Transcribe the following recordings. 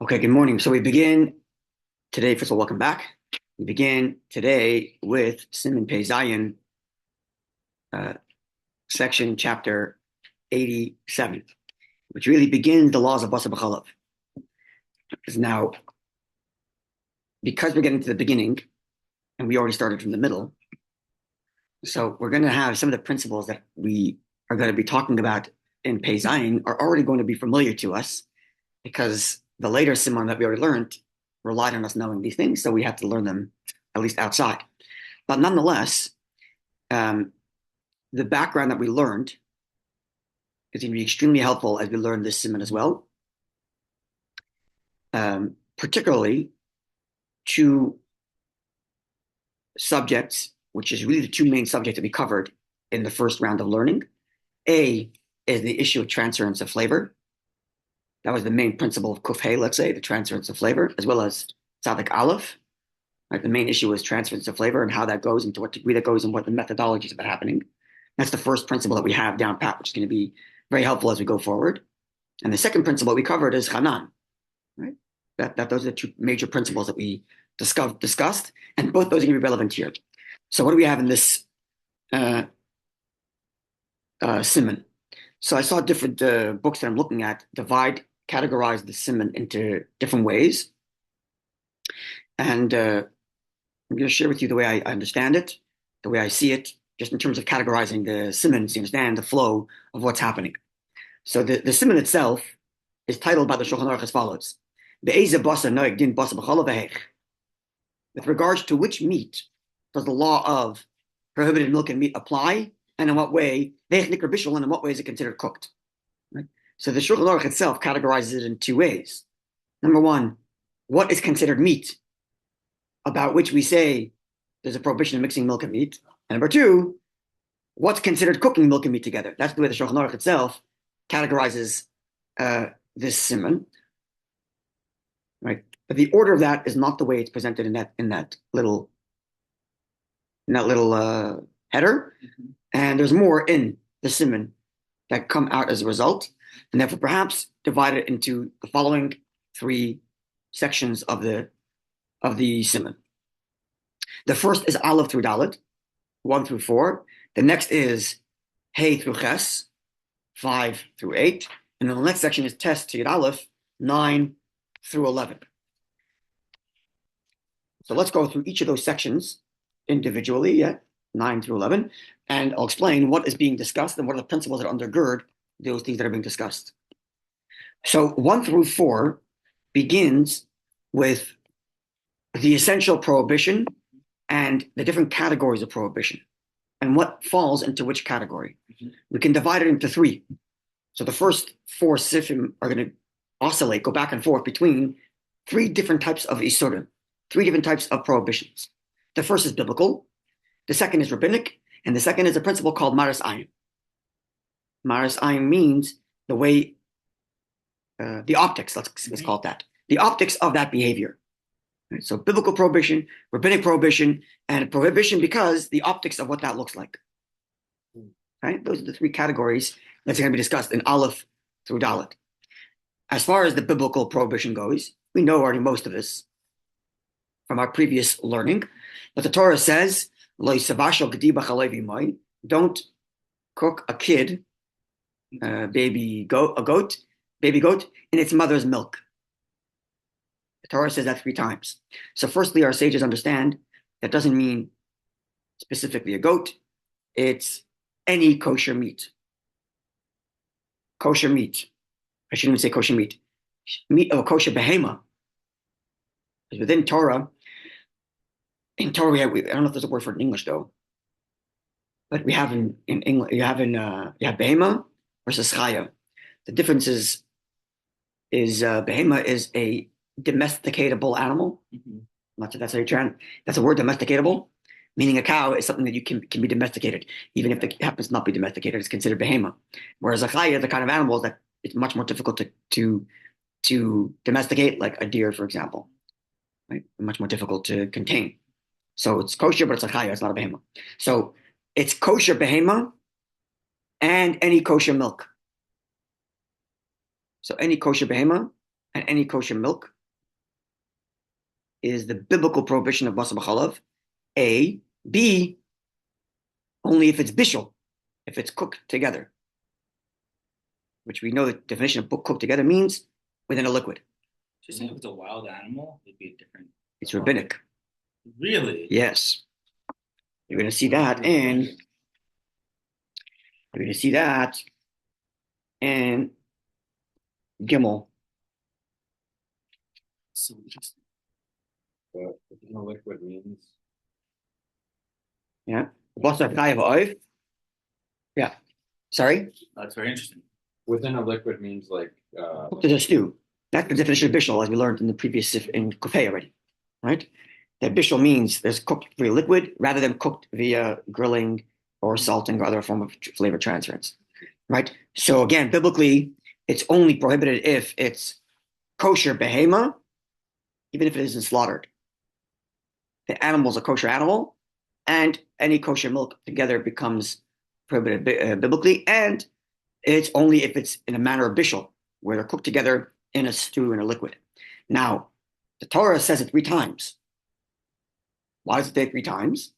Okay, good morning. So we begin today. First of all, welcome back. We begin today with Siman Pei Ayin, uh, section chapter 87, which really begins the laws of Basar B'chalav. Now, because we're getting to the beginning, and we already started from the middle, so we're going to have some of the principles that we are going to be talking about in Pei Ayin are already going to be familiar to us because the later Siman that we already learned relied on us knowing these things, so we had to learn them at least outside. But nonetheless, um, the background that we learned is going to be extremely helpful as we learn this simon as well, particularly two subjects, which is really the two main subjects that we covered in the first round of learning. A is the issue of transference of flavor. That was the main principle of Kuf Hey, let's say, the transference of flavor, as well as Tzadik Aleph. Right? The main issue is transference of flavor and how that goes, and to what degree that goes, and what the methodologies of that happening. That's the first principle that we have down pat, which is going to be very helpful as we go forward. And the second principle we covered is Hanan, right? That those are the two major principles that we discussed, and both those are going to be relevant here. So what do we have in this simon? So I saw different books that I'm looking at categorize the simon into different ways. And I'm going to share with you the way I understand it, the way I see it, just in terms of categorizing the simon, so you understand the flow of what's happening. So the simon itself is titled by the Shulchan Aruch as follows: with regards to which meat does the law of prohibited milk and meat apply, and in what way, and in what way is it considered cooked? Right? So the Shulchan Aruch itself categorizes it in two ways. Number one, what is considered meat, about which we say there's a prohibition of mixing milk and meat. And number two, what's considered cooking milk and meat together. That's the way the Shulchan Aruch itself categorizes this simon, right? But the order of that is not the way it's presented in that little header. Mm-hmm. And there's more in the simon that come out as a result, and therefore perhaps divide it into the following three sections of the simon. The first is Aleph through Dalet, 1 through 4. The next is Hey through Ches, 5 through 8. And then the next section is Tes to Yud Aleph, 9 through 11. So let's go through each of those sections individually, 9 through 11, and I'll explain what is being discussed and what are the principles that undergird those things that are being discussed. So 1 through 4 begins with the essential prohibition and the different categories of prohibition and what falls into which category. Mm-hmm. We can divide it into three. So the first four sifim are going to oscillate, go back and forth between three different types of isurim, three different types of prohibitions. The first is biblical, the second is rabbinic, and the second is a principle called Maaris Ayin. Maaris Ayin means the way, the optics, let's call it that, the optics of that behavior. Right? So biblical prohibition, rabbinic prohibition, and prohibition because the optics of what that looks like. Right? Those are the three categories that's going to be discussed in Aleph through Dalet. As far as the biblical prohibition goes, we know already most of this from our previous learning. But the Torah says, don't cook a kid, baby goat, in its mother's milk. The Torah says that 3 times. So firstly, our sages understand that doesn't mean specifically a goat. It's any kosher meat. Kosher meat. I shouldn't even say kosher meat. Meat of a kosher behema. Because within Torah, in Torah, I don't know if there's a word for it in English though, but we have in English, you have behema versus chaya. The difference is behema is a domesticatable animal. Mm-hmm. That's how you that's a word, domesticatable, meaning a cow is something that you can be domesticated, even if it happens to not be domesticated. It's considered behema. Whereas a chaya, the kind of animals that it's much more difficult to domesticate, like a deer, for example, right? Much more difficult to contain. So it's kosher, but it's a chaya, it's not a behema. So it's kosher behema and any kosher milk. So any kosher behema and any kosher milk is the biblical prohibition of basar b'chalav. A. B. Only if it's bishul, if it's cooked together, which we know the definition of cooked together means within a liquid. So saying if it's a wild animal, it'd be a different. It's rabbinic. Really? Yes. You're going to see that in Gimel. So interesting. But within a liquid means Yeah. Basar chayav oif. Yeah. Sorry? That's very interesting. within a liquid means like Cooked as a stew. That's the definition of bishul, as we learned in the previous in Kufay already, right? That bishul means there's cooked via liquid rather than cooked via grilling or salting or other form of flavor transference, right? So again, biblically, it's only prohibited if it's kosher behema, even if it isn't slaughtered. The animal's a kosher animal, and any kosher milk together becomes prohibited biblically, and it's only if it's in a manner of bishul, where they're cooked together in a stew in a liquid. Now, the Torah says it 3 times. Why does it say 3 times?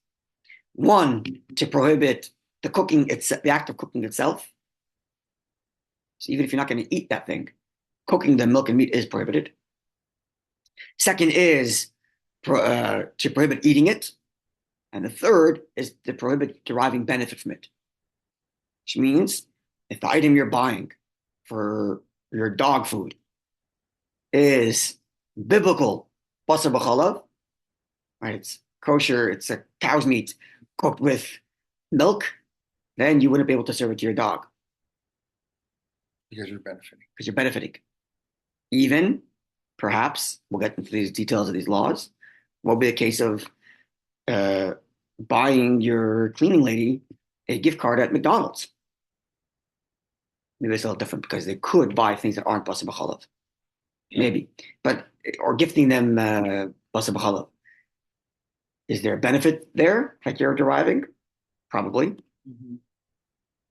1, to prohibit the cooking, the act of cooking itself. So even if you're not going to eat that thing, cooking the milk and meat is prohibited. 2nd is to prohibit eating it. And the 3rd is to prohibit deriving benefit from it. Which means if the item you're buying for your dog food is biblical basar b'chalav, right? It's kosher, it's a cow's meat cooked with milk, then you wouldn't be able to serve it to your dog. Because you're benefiting. Because you're benefiting. Even, perhaps, we'll get into these details of these laws, what would be the case of buying your cleaning lady a gift card at McDonald's? Maybe it's a little different because they could buy things that aren't basar b'chalav. Maybe. But, or gifting them basar b'chalav. Is there a benefit there that you're deriving? Probably. Mm-hmm.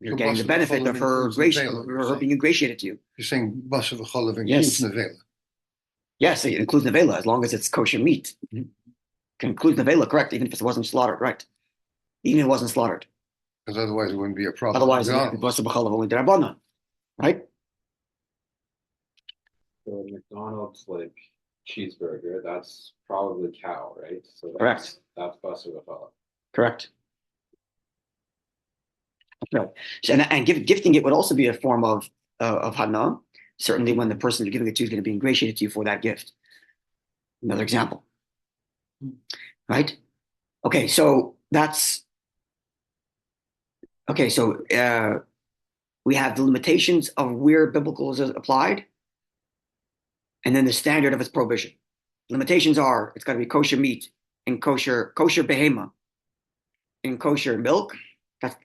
You're getting the benefit of her being ingratiated to you. You're saying basar v'chalav Yes. includes nevela. Yes, it includes nevela as long as it's kosher meat. Mhm. Can include nevela, correct, even if it wasn't slaughtered, right? Even if it wasn't slaughtered. Because otherwise it wouldn't be a problem. Otherwise, it would be basar b'chalav only d'Rabbanan, right? so McDonald's like cheeseburger, that's probably cow, right? So Correct. That's basar v'chalav. Correct. Right. So, and gifting it would also be a form of hana. Certainly, when the person you're giving it to is going to be ingratiated to you for that gift. Another example, right? Okay, so that's okay. So we have the limitations of where biblical is applied, and then the standard of its prohibition. Limitations are it's got to be kosher meat and kosher behema and kosher milk.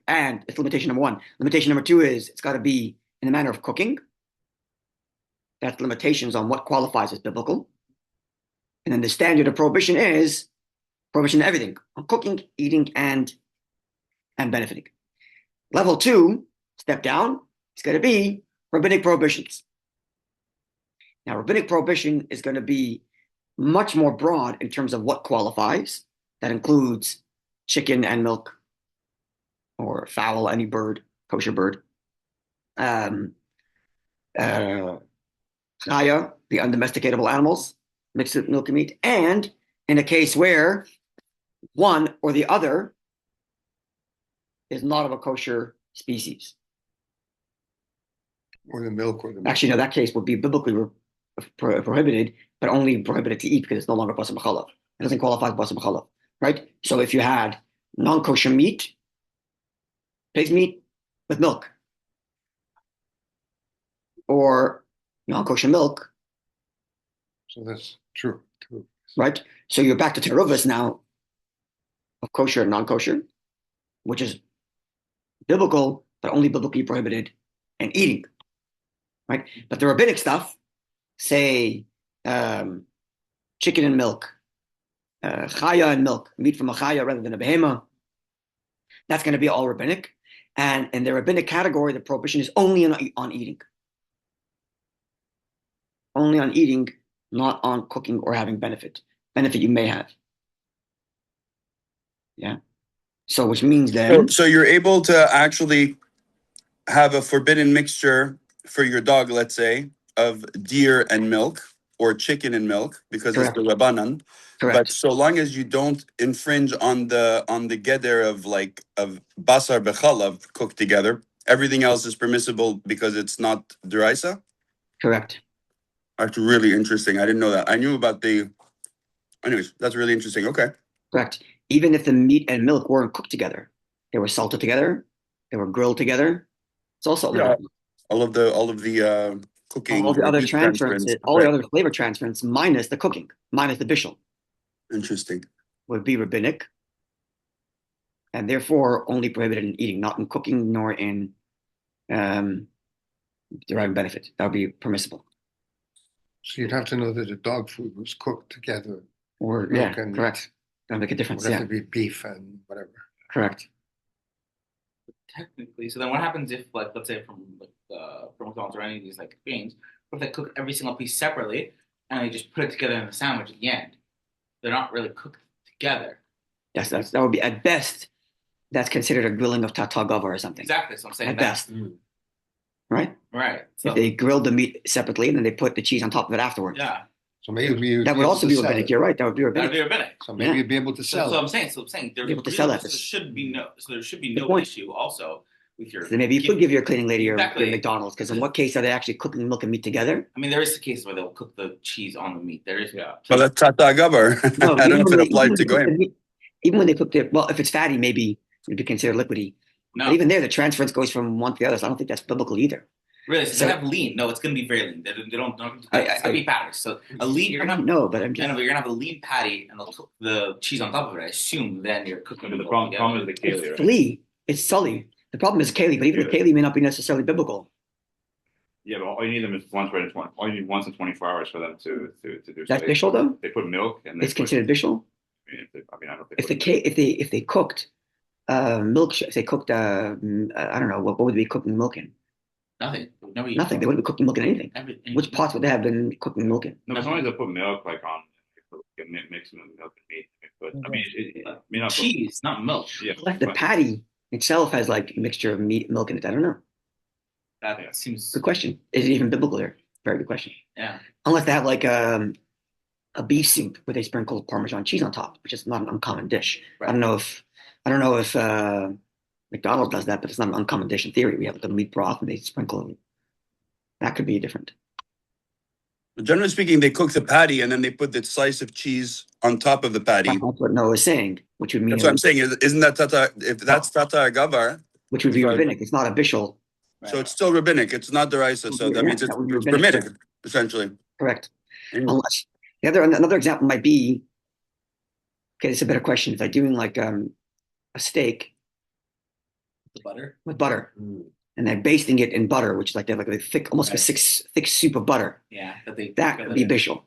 And it's limitation number 1. Limitation number 2 is it's got to be in the manner of cooking. That's limitations on what qualifies as biblical. And then the standard of prohibition is prohibition of everything, on cooking, eating, and benefiting. Level 2, step down, it's going to be rabbinic prohibitions. Now, rabbinic prohibition is going to be much more broad in terms of what qualifies. That includes chicken and milk, or fowl, any bird, kosher bird. Chaya, the undomesticatable animals, mixed with milk and meat. And in a case where one or the other is not of a kosher species. Or the milk or the milk. Actually, no, that case would be biblically prohibited, but only prohibited to eat because it's no longer basar b'chalav. It doesn't qualify as basar b'chalav, right? So if you had non-kosher meat, pig's meat with milk, or non-kosher milk. So that's true. Right? So you're back to teruvas now of kosher and non-kosher, which is biblical, but only biblically prohibited and eating. Right? But the rabbinic stuff, say chicken and milk, chaya and milk, meat from a chaya rather than a behema, that's going to be all rabbinic. And in the rabbinic category, the prohibition is only on eating. only on eating, not on cooking or having benefit. Benefit you may have. Yeah. So which means then So you're able to actually have a forbidden mixture for your dog, let's say, of deer and milk or chicken and milk because it's Correct. the Rabbanan. But correct. so long as you don't infringe on the geder of basar bechalav cooked together, everything else is permissible because it's not deraisa. Correct. That's really interesting. I didn't know that. I knew about the. Anyways, that's really interesting. Okay. Correct. Even if the meat and milk weren't cooked together, they were salted together, they were grilled together. It's also Yeah. All of the cooking, all the or other heat transferences, all right. the other flavor transference, minus the cooking, minus the bishul, Interesting. would be rabbinic, and therefore only prohibited in eating, not in cooking nor in deriving benefit. That would be permissible. So you'd have to know that the dog food was cooked together. Or Milk yeah, and correct. That would make a It difference. would have Yeah, to be beef and whatever. correct. Technically, so then what happens if, like, let's say from McDonald's or any of these like chains, what if they cook every single piece separately and they just put it together in the sandwich at the end? They're not really cooked together. Yes, that would be at best. That's considered a grilling of tatagava or something. Exactly. So I'm saying At that. best, right? Right. So If they grilled the meat separately and then they put the cheese on top of it afterwards. yeah, So maybe you'd That be would able also to be sell rabbinic. it. You're right. That would be that'd rabbinic. be rabbinic. So maybe Yeah. you'd be able to So sell I'm it. saying. So I'm saying there's Be able to really, sell that. so there should be no. So there should be Good no point. issue also with your. So maybe you could give your cleaning lady your Exactly. McDonald's, because in what case are they actually cooking milk and meat together? I mean, there is the case where they'll cook the cheese on the meat. There is. Yeah. Well, that's tata gabar. No, I don't know if it applied to cook the goyim. meat, even when they cook it, well, if it's fatty, maybe it'd be considered liquidy. No. But even there, the transference goes from one to the other. So I don't think that's biblical either. Really, so So- they have lean. No, it's going to be very lean. They don't I- it's going to be patties. So a lean, you're going to have. No, but I'm I just. know, but you're gonna have a lean patty and the cheese on top of it. I assume then you're cooking The it all problem together. is the kale, It's right? flea. It's sully. The problem is kale, but even the kale may not be necessarily biblical. Yeah, but all you need them is once in 20. All you need once in 24 hours for them to do. That's so bishul, though? They put milk and they It's considered bishul. I don't think. If the if they cooked milk, if they cooked I don't know what would they be cooking milk in? Nothing. Nobody. Nothing. They wouldn't be cooking milk in anything. Everything. Which pots would they have been cooking milk in? No, as long as they put milk like on, mixing with milk and meat. But I mean, not Cheese, not milk. Yeah, Like the patty itself has like a mixture of meat, milk in it. I don't know. That seems. Good question. Is it even biblical there? Very good question. Yeah. Unless they have like a beef soup where they sprinkle Parmesan cheese on top, which is not an uncommon dish. Right. I don't know if McDonald's does that, but it's not an uncommon dish in theory. We have the meat broth and they sprinkle. That could be different. Generally speaking, they cook the patty and then they put the slice of cheese on top of the patty. That's what Noah is saying, which would mean That's what I'm saying. Isn't that tata? If that's tata gavar, which would be Sorry. rabbinic. It's not a bishul. so it's still rabbinic. It's not deraisa. So that Yeah, means that would be it's rabbinic. permitted, essentially. Correct. Mm. Unless another example might be, okay, it's a better question. If I'm doing like a steak The butter. with butter Mm. and they're basting it in butter, which is like they have like a thick, almost like a thick soup of butter, Yeah. that could be bishul.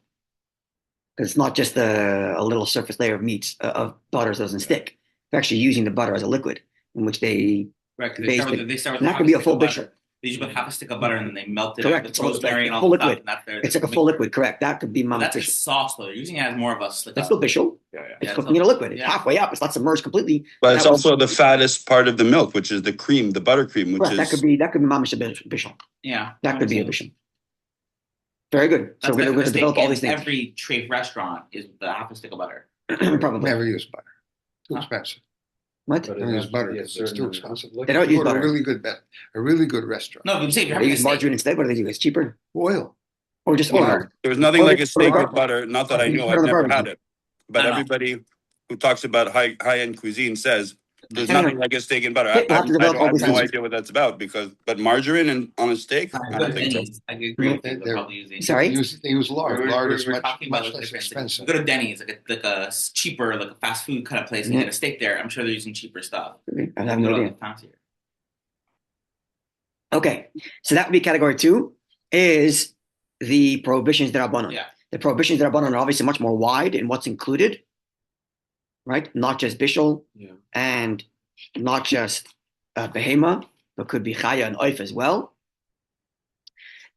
Because it's not just a little surface layer of meats of butter so it doesn't stick. They're actually using the butter as a liquid in which they Right. Because Based they start with and that half could be a stick full of butter. bishul. They usually put half a stick of butter and then they melt it Correct. with It's almost like rosemary a and all full the stuff. liquid. And that's their, It's like a full liquid, correct? That could be But mama that's a bishul. sauce though. They're using it as more of a like That's still bishul. Yeah. It's Yeah, cooking in a liquid. It's yeah. halfway up. It's not submerged completely. But it's That was- also the fattest part of the milk, which is the cream, the buttercream, which Correct. is That could be mama bishul. Yeah. That could be a makes bishul. Very good. So That's we're like going to the develop steak all in these things. every treif restaurant is the half a stick of butter. Probably. Never use butter. Too Huh? expensive. What? But it Never use has to butter be a because it's too certain expensive. They don't use Go to butter. a really good restaurant. No, I'm saying if you're They having a use steak. margarine instead. What do they do? It's cheaper. Oil. Or just Well, oil. there's nothing Or like they a put it steak on with butter. Not that I Or they know. put it I've on the never barbecue. had it. But I know. everybody who talks about high-end cuisine says there's I know. nothing like a steak and butter. Okay, we'll have to develop all I have these no things. idea what that's about but margarine and on a steak, I Go don't to think so. Denny's. I agree with you. They're They're- probably using. Sorry? They use lard. Lard is We're talking about much like less different things. expensive. Go to Denny's, like a cheaper, like a fast food kind of place, and Yeah. get a steak there. I'm sure they're using cheaper stuff. I have no Go to idea. the fancier. Okay. So that would be category 2 is the prohibitions that are abundant. Yeah. The prohibitions that are abundant are obviously much more wide in what's included, right? Not just bishul Yeah. and not just behema, but could be chaya and oif as well.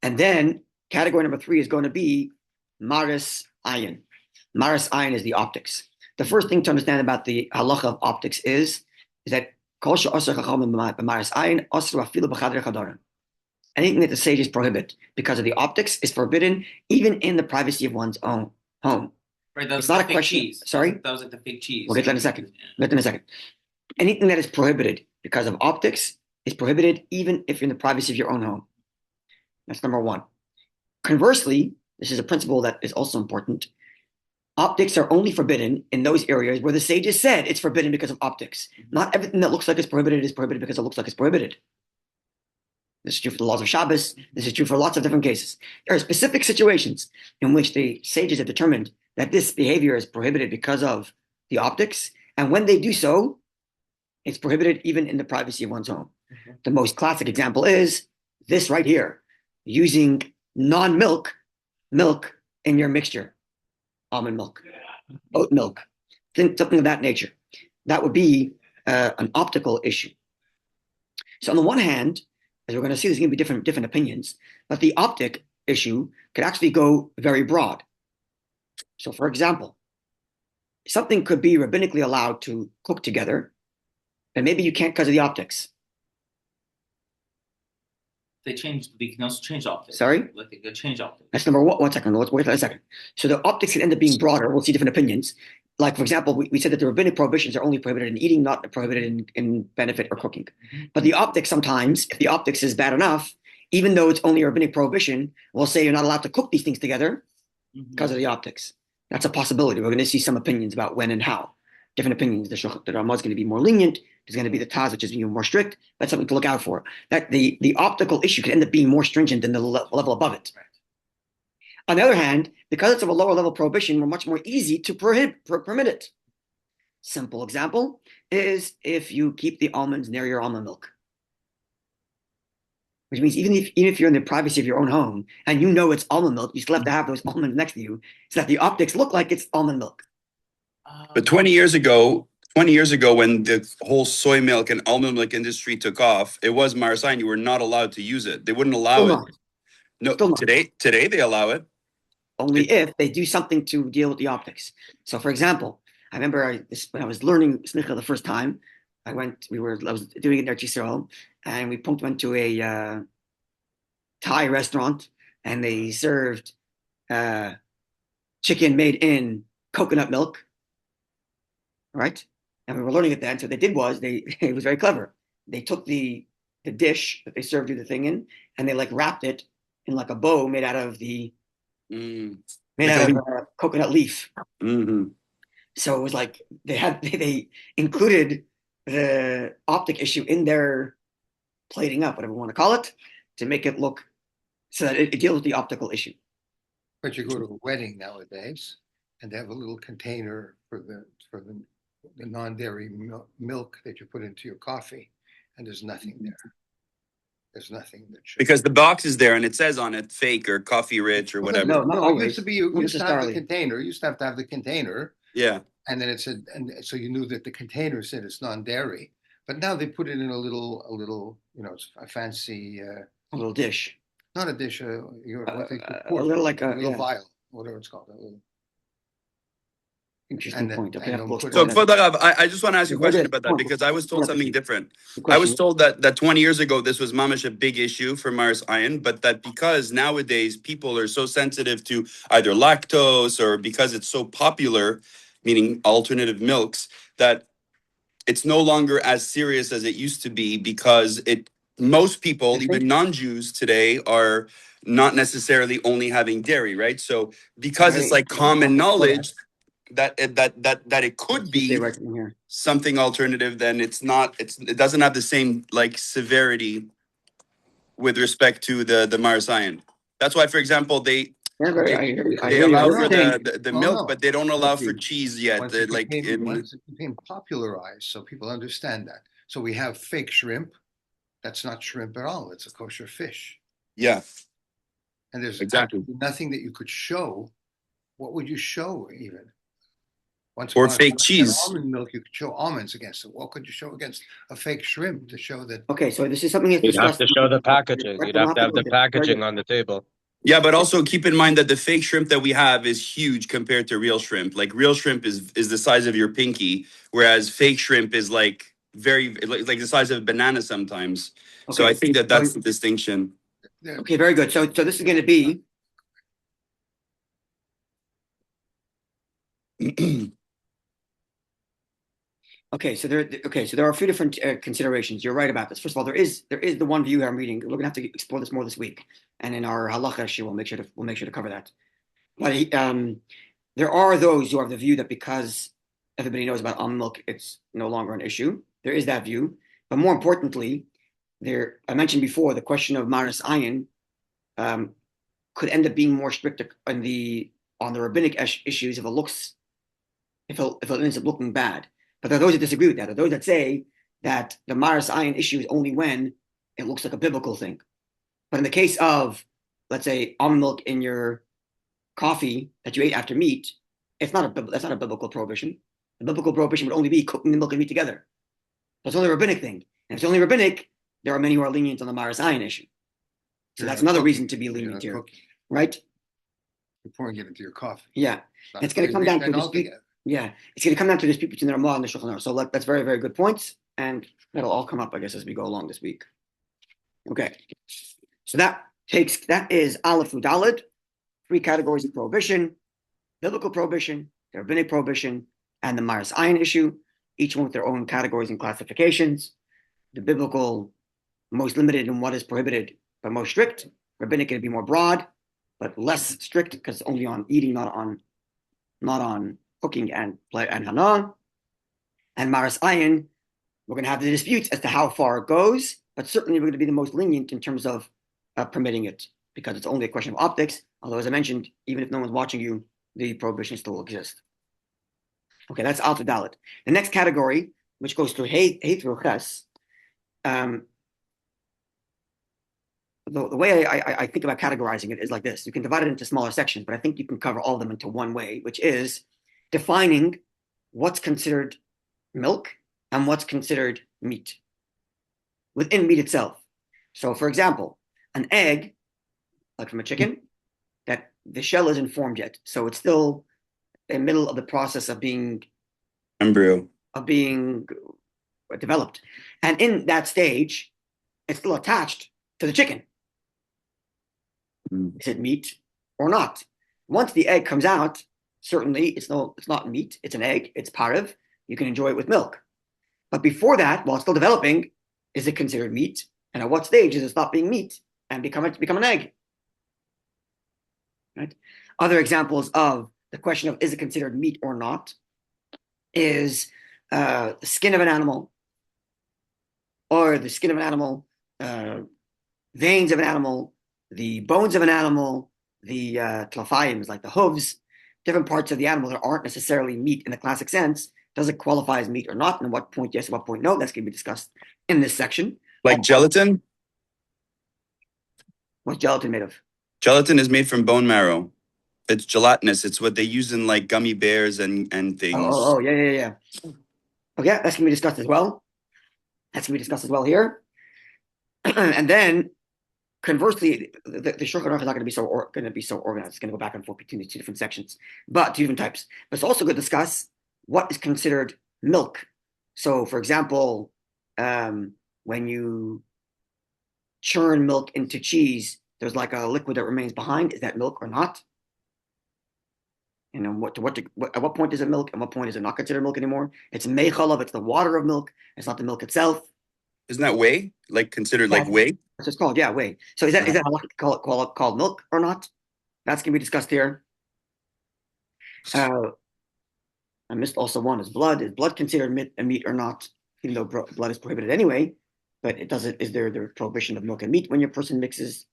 And then Category number 3 is going to be Maaris Ayin. Maaris Ayin is the optics. The first thing to understand about the halacha of optics is that anything that the sages prohibit because of the optics is forbidden even in the privacy of one's own home. Right, that was It's not the a fake question. cheese. Sorry? That was like the fake cheese. We'll get to that in a second. We'll get to that in a second. Anything that is prohibited because of optics is prohibited even if you're in the privacy of your own home. That's number 1. Conversely, this is a principle that is also important. Optics are only forbidden in those areas where the sages said it's forbidden because of optics. Not everything that looks like it's prohibited is prohibited because it looks like it's prohibited. This is true for the laws of Shabbos. This is true for lots of different cases. There are specific situations in which the sages have determined that this behavior is prohibited because of the optics. And when they do so, it's prohibited even in the privacy of one's home. The most classic example is this right here, using non-milk milk in your mixture. Almond milk, oat milk, something of that nature. That would be an optical issue. So on the one hand, as we're going to see, there's going to be different opinions, but the optic issue could actually go very broad. So for example, something could be rabbinically allowed to cook together, and maybe you can't because of the optics. They can also change optics. Sorry? Like they could change optics. That's number 1. 1 second. Let's wait for a second. So the optics can end up being broader. We'll see different opinions. Like, for example, we said that the rabbinic prohibitions are only prohibited in eating, not prohibited in benefit or cooking. But the optics sometimes, if the optics is bad enough, even though it's only a rabbinic prohibition, we'll say you're not allowed to cook these things together because of the optics. That's a possibility. We're going to see some opinions about when and how. Different opinions. The Ramah is going to be more lenient. There's going to be the Taz, which is even more strict. That's something to look out for. That the optical issue could end up being more stringent than the level above it. Right. On the other hand, because it's of a lower level prohibition, we're much more easy to permit it. Simple example is if you keep the almonds near your almond milk. Which means even if you're in the privacy of your own home and you know it's almond milk, you still have to have those almonds next to you so that the optics look like it's almond milk. But 20 years ago, when the whole soy milk and almond milk industry took off, it was Maaris Ayin. You were not allowed to use it. They wouldn't allow it. No, today they allow it. Only if they do something to deal with the optics. So, for example, I remember when I was learning SEMICHA the first time, I was doing it in Eretz Yisrael, and we went to a Thai restaurant, and they served chicken made in coconut milk, right? And we were learning it then. So what they did was it was very clever. They took the dish that they served you the thing in, and they like wrapped it in like a bow made out of coconut leaf. Mm-hmm. So it was like they included the optic issue in their plating up, whatever we want to call it, to make it look so that it deals with the optical issue. But you go to a wedding nowadays, and they have a little container for the non-dairy milk that you put into your coffee, and there's nothing there. There's nothing that should. Because the box is there and it says on it fake or coffee rich or whatever. No, not always. You used to have the container. You used to have the container. Yeah. And then it said, and so you knew that the container said it's non-dairy. But now they put it in a little, it's a fancy a little dish. Not a dish, a little like a vial, whatever it's called. Interesting point. Okay, so Kvod, I just want to ask you a question about that because I was told something different. I was told that 20 years ago this was mamish a big issue for Maaris Ayin, but that because nowadays people are so sensitive to either lactose or because it's so popular, meaning alternative milks, that it's no longer as serious as it used to be because most people, even non-Jews today, are not necessarily only having dairy, right? So because it's like common knowledge that it could be something alternative, then it doesn't have the same like severity with respect to the Maaris Ayin. That's why, for example, they allow for the milk, but they don't allow for cheese yet. Once it became popularized, so people understand that. So we have fake shrimp. That's not shrimp at all. It's a kosher fish. Yeah. And there's exactly nothing that you could show. What would you show even? Or fake cheese. Almond milk, you could show almonds against it. What could you show against a fake shrimp to show that? Okay, so this is something that's You'd have to show the packaging. You'd have to have the packaging on the table. Yeah, but also keep in mind that the fake shrimp that we have is huge compared to real shrimp. Like real shrimp is the size of your pinky, whereas fake shrimp is like like the size of a banana sometimes. So I Okay. think that that's the distinction. Okay, very good. So this is going to be okay. So there are a few different considerations. You're right about this. First of all, there is the one view I'm reading. We're going to have to explore this more this week, and in our halacha issue, we'll make sure to cover that. But there are those who have the view that because everybody knows about almond milk, it's no longer an issue. There is that view, but more importantly, I mentioned before the question of Maaris Ayin could end up being more strict on the rabbinic issues if it ends up looking bad. But there are those that disagree with that. There are those that say that the Maaris Ayin issue is only when it looks like a biblical thing. But in the case of, let's say, almond milk in your coffee that you ate after meat, that's not a biblical prohibition. The biblical prohibition would only be cooking the milk and meat together. That's only a rabbinic thing. And if it's only rabbinic, there are many who are lenient on the Maaris Ayin issue. So that's another reason to be lenient here, right? You're pouring it into your coffee. Yeah, it's going to come down to dispute. Yeah, it's going to come down to dispute between the Ramah and the Shulchan Aruch. So that's very, very good points, and that'll all come up, I guess, as we go along this week. Okay, so that is Aleph Udalid, 3 categories of prohibition: biblical prohibition, the rabbinic prohibition, and the Maaris Ayin issue. Each one with their own categories and classifications. The biblical, most limited in what is prohibited, but most strict. Rabbinic going to be more broad, but less strict because only on eating, not on cooking and hana. And Maaris Ayin, we're going to have the disputes as to how far it goes, but certainly we're going to be the most lenient in terms of permitting it because it's only a question of optics. Although, as I mentioned, even if no one's watching you, the prohibition still exists. Okay, that's Alpha Dalet. The next category, which goes through Hey through Ches, the way I think about categorizing it is like this. You can divide it into smaller sections, but I think you can cover all of them into one way, which is defining what's considered milk and what's considered meat within meat itself. So, for example, an egg, like from a chicken, that the shell isn't formed yet. So it's still in the middle of the process of being developed. And in that stage, it's still attached to the chicken. Is it meat or not? Once the egg comes out, certainly it's not meat, it's an egg, it's parav. You can enjoy it with milk. But before that, while it's still developing, is it considered meat? And at what stage does it stop being meat and become an egg? Right? Other examples of the question of is it considered meat or not is the skin of an animal, or the skin of an animal, veins of an animal, the bones of an animal, the tlafayim is like the hooves, different parts of the animal that aren't necessarily meat in the classic sense. Does it qualify as meat or not? And at what point yes, at what point no? That's going to be discussed in this section. Like gelatin? What's gelatin made of? Gelatin is made from bone marrow. It's gelatinous. It's what they use in like gummy bears and things. Oh, yeah. Okay, that's going to be discussed as well. That's going to be discussed as well here. And then, conversely, the Shulchan Aruch is not going to be so organized. It's going to go back and forth between the two different sections, but two different types. But it's also going to discuss what is considered milk. So, for example, when you churn milk into cheese, there's like a liquid that remains behind. Is that milk or not? You know, at what point is it milk? At what point is it not considered milk anymore? It's meichalav, it's the water of milk. It's not the milk itself. Isn't that whey? Like considered like whey? That's what it's called, yeah, whey. So is that called milk or not? That's going to be discussed here. I missed also one is blood. Is blood considered meat or not? Even though blood is prohibited anyway, but is there the prohibition of milk and meat when your person mixes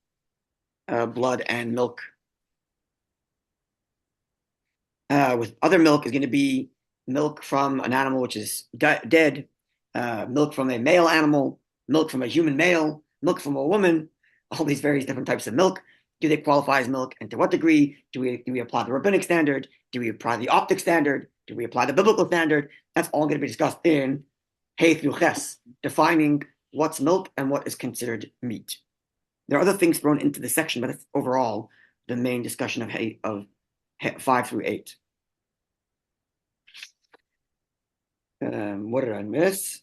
blood and milk? With other milk is going to be milk from an animal which is dead, milk from a male animal, milk from a human male, milk from a woman, all these various different types of milk. Do they qualify as milk? And to what degree? Do we apply the rabbinic standard? Do we apply the optic standard? Do we apply the biblical standard? That's all going to be discussed in Hey through Ches, defining what's milk and what is considered meat. There are other things thrown into this section, but overall, the main discussion of 5 through 8. What did I miss?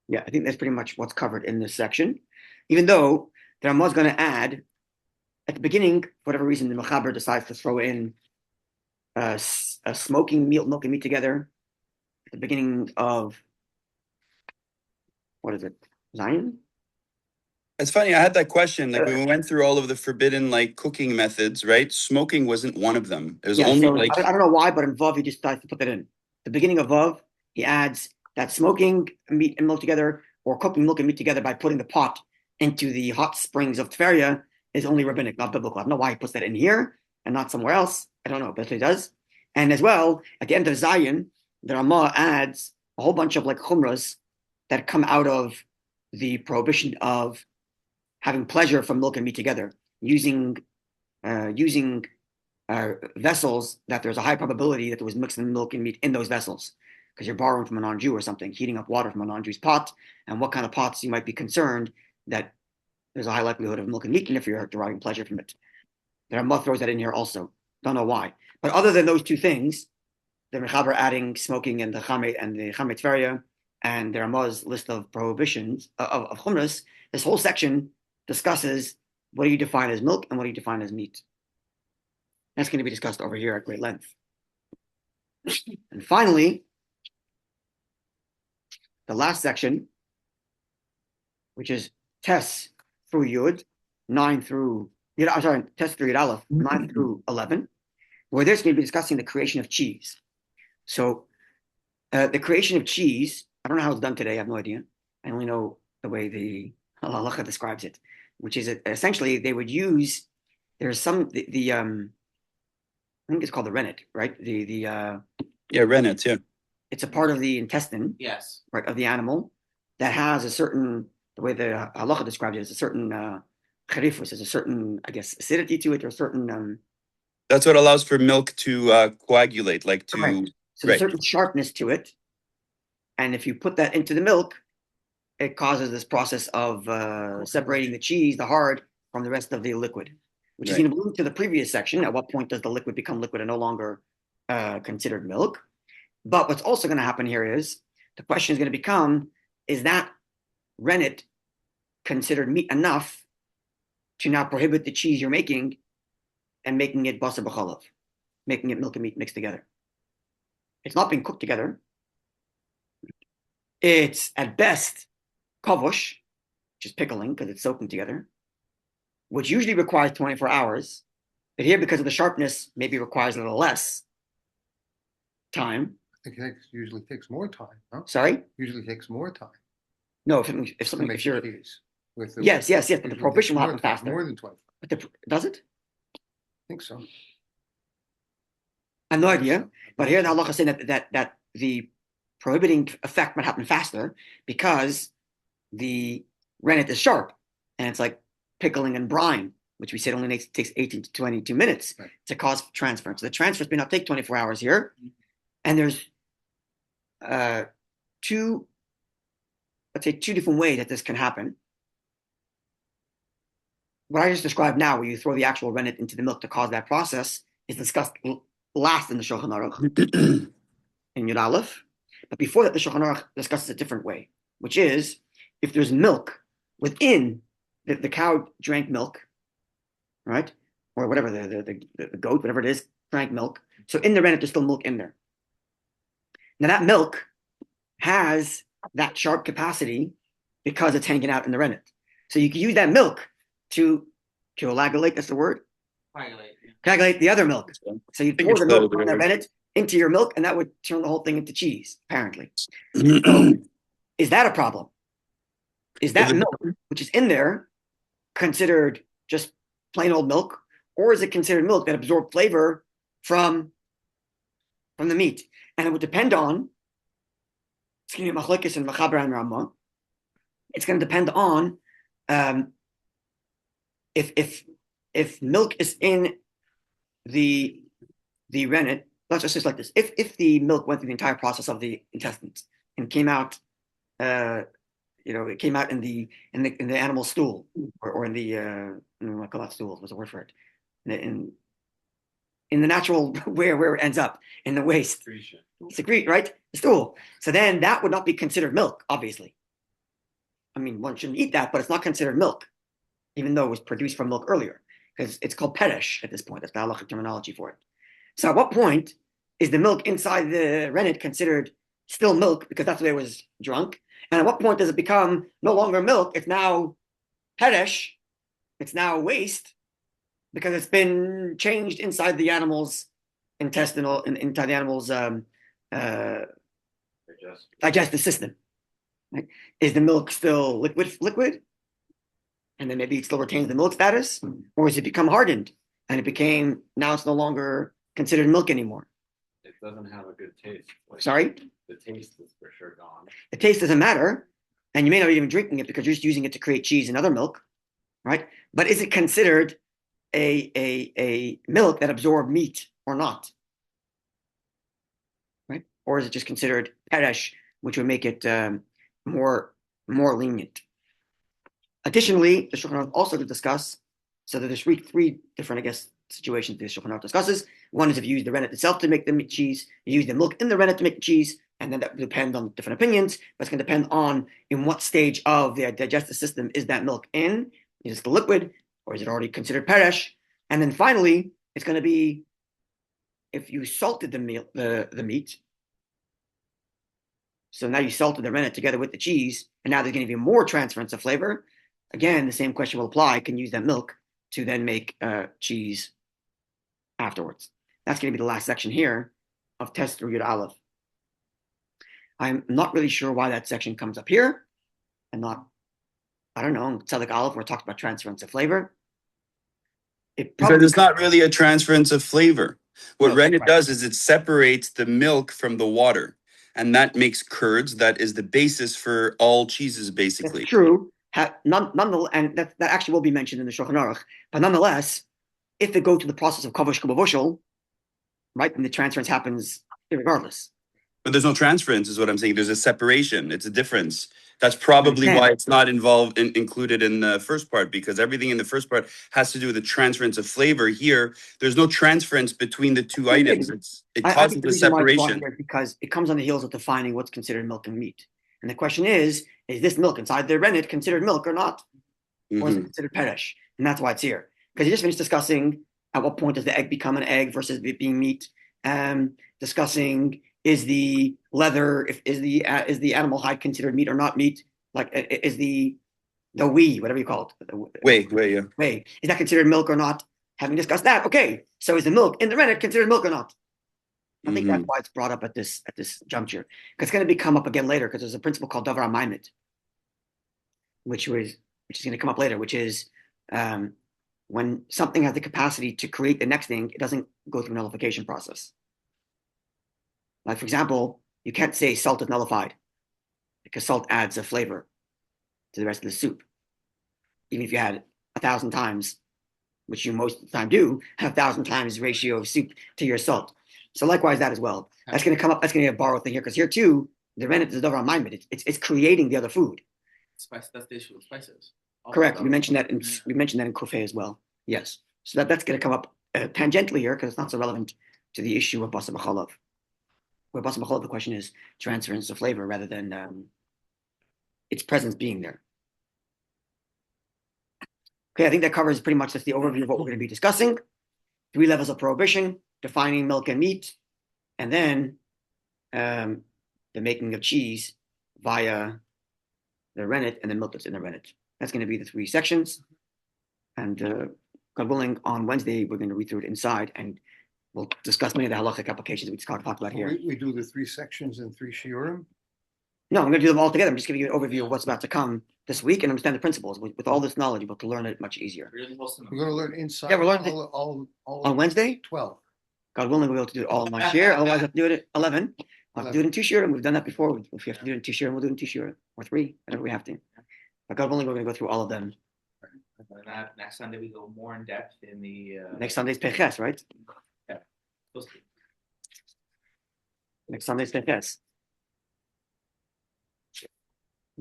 Yeah, I think that's pretty much what's covered in this section. Even though the Ramah is going to add, at the beginning, for whatever reason, the Mechaber decides to throw in a smoking milk and meat together at the beginning of, what is it, Zion? It's funny. I had that question. Like when we went through all of the forbidden like cooking methods, right? Smoking wasn't one of them. It was Yeah, only so like I don't know why, but in Vav, he just decides to put that in. The beginning of Vav, he adds that smoking meat and milk together or cooking milk and meat together by putting the pot into the hot springs of Tveria is only rabbinic, not biblical. I don't know why he puts that in here and not somewhere else. I don't know, but he does. And as well, at the end of Zion, the Ramah adds a whole bunch of like chumras that come out of the prohibition of having pleasure from milk and meat together, using vessels that there's a high probability that there was mixed milk and meat in those vessels because you're borrowing from a non-Jew or something, heating up water from a non-Jew's pot, and what kind of pots you might be concerned that there's a high likelihood of milk and meat in if you're deriving pleasure from it. The Ramah throws that in here also. Don't know why. But other than those two things, the Mechaber adding smoking and the Chamet Tveria and the Ramah's list of prohibitions of chumras, this whole section discusses what do you define as milk and what do you define as meat. That's going to be discussed over here at great length. And finally, the last section, which is Tes through Yud, 9 through, Tes through Yud Aleph, 9 through 11, where there's going to be discussing the creation of cheese. So the creation of cheese, I don't know how it's done today. I have no idea. I only know the way the halacha describes it, which is essentially they would use, there's some, I think it's called the rennet, right? rennet, yeah. It's a part of the intestine, Yes. right, of the animal that has a certain, the way the halacha describes it, is a certain charifus, is a certain, I guess, acidity to it, or a certain. That's what allows for milk to coagulate, like to. Correct. So there's a certain sharpness to it, and if you put that into the milk, it causes this process of separating the cheese, the hard, from the rest of the liquid, which is going to move to the previous section. At what point does the liquid become liquid and no longer considered milk? But what's also going to happen here is the question is going to become, is that rennet considered meat enough to now prohibit the cheese you're making and making it basar b'chalav, making it milk and meat mixed together? It's not being cooked together. It's at best kavush, which is pickling because it's soaking together, which usually requires 24 hours. But here, because of the sharpness, maybe requires a little less time. It usually takes more time, huh? Sorry? Usually takes more time. No, if you're cheese with yes, but the prohibition will happen faster. More than 20. But does it? I think so. I have no idea. But here the halacha is saying that the prohibiting effect might happen faster because the rennet is sharp and it's like pickling and brine, which we said only takes 18 to 22 minutes to cause transference. So the transference may not take 24 hours here. And there's two different ways that this can happen. What I just described now, where you throw the actual rennet into the milk to cause that process, is discussed last in the Shulchan Aruch in Yud Aleph. But before that, the Shulchan Aruch discusses a different way, which is if there's milk within the cow drank milk, right, or whatever the goat, whatever it is, drank milk. So in the rennet, there's still milk in there. Now that milk has that sharp capacity because it's hanging out in the rennet. So you can use that milk to coagulate, that's the word? Coagulate the other milk. So you pour the milk from the rennet into your milk, and that would turn the whole thing into cheese, apparently. So, is that a problem? Is that milk, which is in there, considered just plain old milk, or is it considered milk that absorbed flavor from the meat? And it would depend on, it's going to be machlokes and Mechaber and Ramah. It's going to depend on if milk is in the rennet. Let's just say like this: if the milk went through the entire process of the intestines and came out it came out in the animal stool or in the I don't know, call that stool. What's the word for it? In the natural where it ends up in the waste. Secretion. Secrete, right? The stool. So then that would not be considered milk, obviously. I mean, one shouldn't eat that, but it's not considered milk, even though it was produced from milk earlier, because it's called perish at this point. That's the halachic terminology for it. So at what point is the milk inside the rennet considered still milk because that's the way it was drunk? And at what point does it become no longer milk? It's now perish. It's now waste because it's been changed inside the animal's inside the animal's digestive system. Right? Is the milk still liquid? And then maybe it still retains the milk status? Or has it become hardened? And now it's no longer considered milk anymore. It doesn't have a good taste. Sorry? The taste is for sure gone. The taste doesn't matter. And you may not be even drinking it because you're just using it to create cheese and other milk. Right? But is it considered a milk that absorbed meat or not? Right? Or is it just considered perish, which would make it more lenient? Additionally, the Shulchan Aruch also to discuss, so that there's three different, I guess, situations the Shulchan Aruch discusses. One is if you use the rennet itself to make the cheese, you use the milk in the rennet to make the cheese, and then that will depend on different opinions, but it's going to depend on in what stage of the digestive system is that milk in. Is it still liquid, or is it already considered perish? And then finally, it's going to be if you salted the meat. So now you salted the rennet together with the cheese, and now there's going to be more transference of flavor. Again, the same question will apply. Can you use that milk to then make cheese afterwards? That's going to be the last section here of Test through Yud Aleph. I'm not really sure why that section comes up here. I don't know, Tzaddik Aleph, where it talks about transference of flavor. Because it's not really a transference of flavor. What rennet right. does is it separates the milk from the water. And that makes curds. That is the basis for all cheeses, basically. That's true. Nonetheless, and that actually will be mentioned in the Shulchan Aruch. But nonetheless, if they go through the process of kavush kavushel, right, then the transference happens regardless. But there's no transference, is what I'm saying. There's a separation. It's a difference. That's probably why it's not included in the first part, because everything in the first part has to do with the transference of flavor. Here, there's no transference between the two items. It causes the separation. Because it comes on the heels of defining what's considered milk and meat. And the question is this milk inside the rennet considered milk or not? Or is it considered perish? And that's why it's here. Because you just finished discussing at what point does the egg become an egg versus it being meat. Discussing is the leather, is the animal hide considered meat or not meat? Like is the whey, whatever you call it. Whey, yeah. Whey. Is that considered milk or not? Having discussed that, okay. So is the milk in the rennet considered milk or not? I think that's why it's brought up at this juncture. Because it's going to come up again later, because there's a principle called davar maimed, which is going to come up later, which is when something has the capacity to create the next thing, it doesn't go through a nullification process. Like, for example, you can't say salt is nullified because salt adds a flavor to the rest of the soup. Even if you had 1,000 times, which you most of the time do, have 1,000 times ratio of soup to your salt. So likewise, that as well. That's going to come up. That's going to be a borrowed thing here, because here too, the rennet is davar maimed. It's creating the other food. Spice. That's the issue with spices. Correct. We mentioned that in Kufay as well. Yes. So that's going to come up tangentially here, because it's not so relevant to the issue of basar b'chalav. Where basar b'chalav, the question is transference of flavor rather than its presence being there. Okay, I think that covers pretty much just the overview of what we're going to be discussing. 3 levels of prohibition, defining milk and meat, and then the making of cheese via the rennet and the milk that's in the rennet. That's going to be the 3 sections. And God willing, on Wednesday, we're going to read through it inside, and we'll discuss many of the halachic applications we talked about here. We do the 3 sections in 3 shiurim? No, I'm going to do them all together. I'm just giving you an overview of what's about to come this week and understand the principles. With all this knowledge, you'll be able to learn it much easier. We're going to learn inside. Yeah, we're learning all on Wednesday. 12. God willing, we'll be able to do it all in one year. Otherwise, I'll have to do it at 11. I'll have to do it in 2 shiurim. We've done that before. If we have to do it in 2 shiurim, we'll do it in 2 shiurim or 3, whatever we have to. But God willing, we're going to go through all of them. And next Sunday we go more in depth in the. Next Sunday's Peches, right? Yeah. Next Sunday's Peches.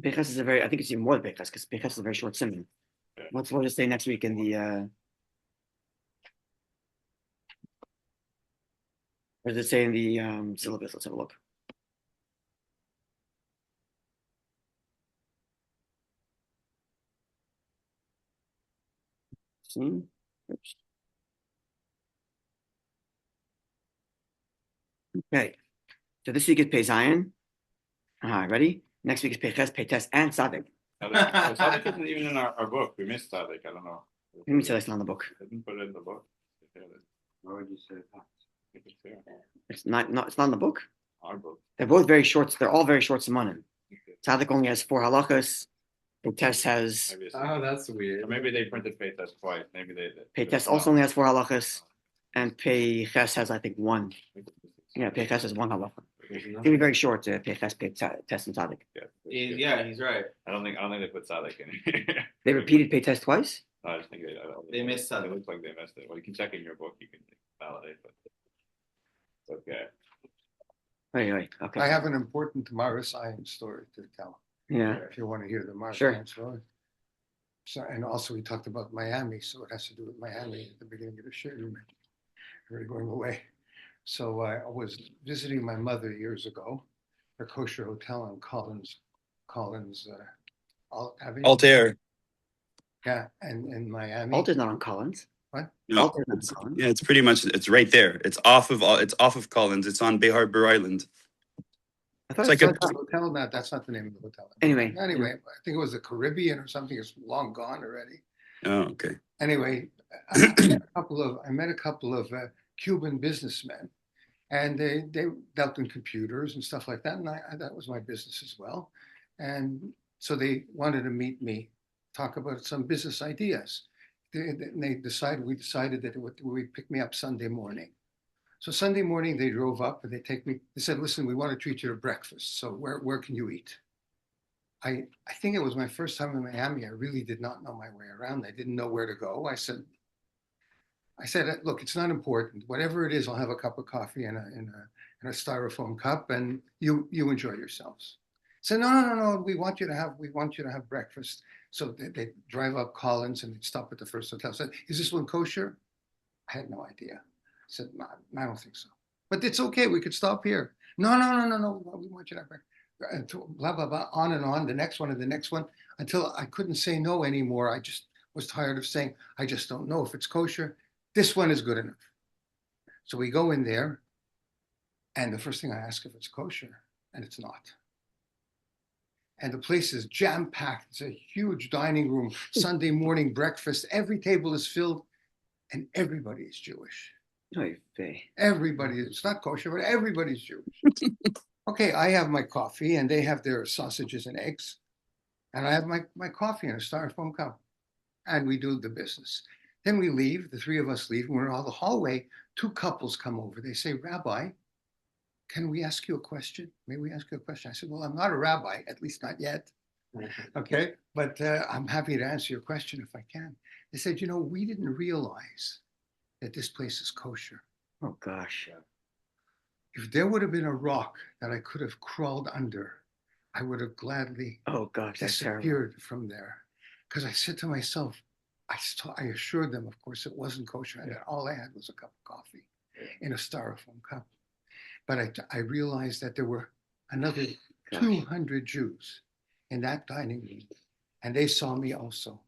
Peches is a very, I think it's even more than Peches, because Peches is a very short simon. Okay. We'll just say next week in the, what does it say in the syllabus? Let's have a look. See? Oops. Okay. So this week is Pei Zion. Ready? Next week is Peches, Peites, and Sadik. Sadik isn't even in our book. We missed Sadik. I don't know. Let me say that's not in the book. I didn't put it in the book. Why would you say that? It's there. It's not it's not in the book. Our book. They're both very short. They're all very short simonim. Sadik only has 4 halachas. Peites has Maybe it's- Oh, that's weird. Or maybe they printed Peites twice. Maybe they. Peites also only has 4 halachas, and Peiches has I think 1. Yeah, Peiches has 1 halacha. It's gonna be very short. Peiches, Peites, and Sadik. Yeah, he's right. I don't think they put Sadik in here. They repeated Peites twice. I just think They missed It Sadik. looks like they missed it. Well, you can check in your book. You can validate, but it's okay. Wait. Okay. I have an important Maaris Ayin story to tell, Yeah. if you want to hear the Maaris Sure. Ayin story. So, and also we talked about Miami, so it has to do with Miami at the beginning of the show. We're going away. So I was visiting my mother years ago, a kosher hotel in Collins Avenue. Altair. Yeah, and in Miami. Alter's not on Collins. What? No, Alter's not on Collins. yeah, it's pretty much it's right there. It's off of Collins. It's on Bay Harbor Island. I thought It's it like was a- Hotel, no, that's not the name of the hotel. Anyway. I think it was the Caribbean or something. It's long gone already. Oh, okay. Anyway, I met a couple of Cuban businessmen, and they dealt in computers and stuff like that, and that was my business as well. And so they wanted to meet me, talk about some business ideas. We decided that we'd pick me up Sunday morning. So Sunday morning they drove up and they said, listen, we want to treat you to breakfast. So where can you eat? I think it was my first time in Miami. I really did not know my way around. I didn't know where to go. I said, look, it's not important. Whatever it is, I'll have a cup of coffee in a styrofoam cup, and you enjoy yourselves. So no. We want you to have breakfast. So they drive up Collins and they stop at the first hotel. I said, is this one kosher? I had no idea. I said, no, I don't think so. But it's okay. We could stop here. No. We want you to have breakfast. And blah, blah, blah, on and on, the next one and the next one, until I couldn't say no anymore. I just was tired of saying, I just don't know if it's kosher. This one is good enough. So we go in there, and the first thing I ask if it's kosher, and it's not. And the place is jam-packed. It's a huge dining room, Sunday morning breakfast. Every table is filled, and everybody is Jewish. Everybody, it's not kosher, but everybody's Jewish. Okay, I have my coffee, and they have their sausages and eggs. And I have my coffee in a styrofoam cup. And we do the business. Then we leave, the 3 of us leave, and we're in the hallway. 2 couples come over. They say, Rabbi, can we ask you a question? May we ask you a question? I said, well, I'm not a rabbi, at least not yet. Okay, but I'm happy to answer your question if I can. They said, we didn't realize that this place is kosher. Oh, gosh. If there would have been a rock that I could have crawled under, I would have gladly disappeared from there. Because I said to myself, I assured them, of course, it wasn't kosher, and all I had was a cup of coffee in a styrofoam cup. But I realized that there were another 200 Jews in that dining room, and they saw me also.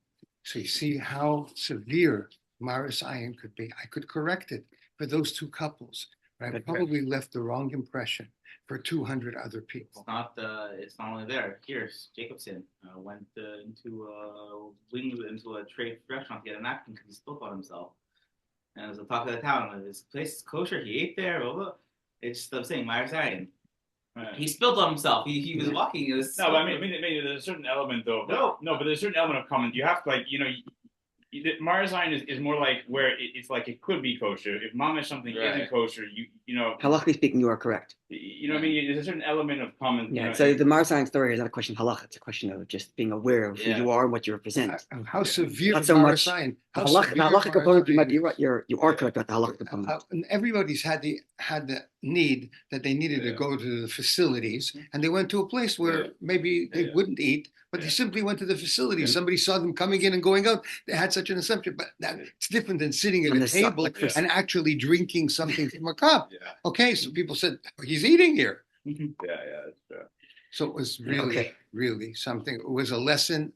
So you see how severe Maaris Ayin could be. I could correct it for those 2 couples, but I probably left the wrong impression for 200 other people. It's not only there. Here's Jacobson went into a trade restaurant to get a napkin because he spilled on himself. And as the talk of the town, this place is kosher. He ate there. Blah, blah. It's just I'm saying, Maaris Ayin. Right. He spilled on himself. He was walking. No, but I mean, there's a certain element though. No, but there's a certain element of comment. You have to Maaris Ayin is more like where it's like it could be kosher. If mamish something Right. isn't kosher, you know, Halachically speaking, you are correct. you know what I mean. There's a certain element of common. Yeah. You know, So the Maaris Ayin story is not a question of halacha. It's a question of just being aware of who Yeah. you are and what you represent. How severe Not so Maaris much Ayin, The how halachic, severe the halachic Maaris component, you might Ayin be right. You are correct about the halachic component. And everybody's had the need that they needed to Yeah. go to the facilities, and they went to a place where Yeah. maybe they Yeah. wouldn't eat, but they Yeah. simply went to the facility. Yeah. Somebody saw them coming in and going out. They had such an assumption, but it's different than sitting at And a the su- table like for- and actually drinking something from a cup. Yeah. Okay, so people said he's eating here. Yeah. That's true. So it was really, Okay. really something. It was a lesson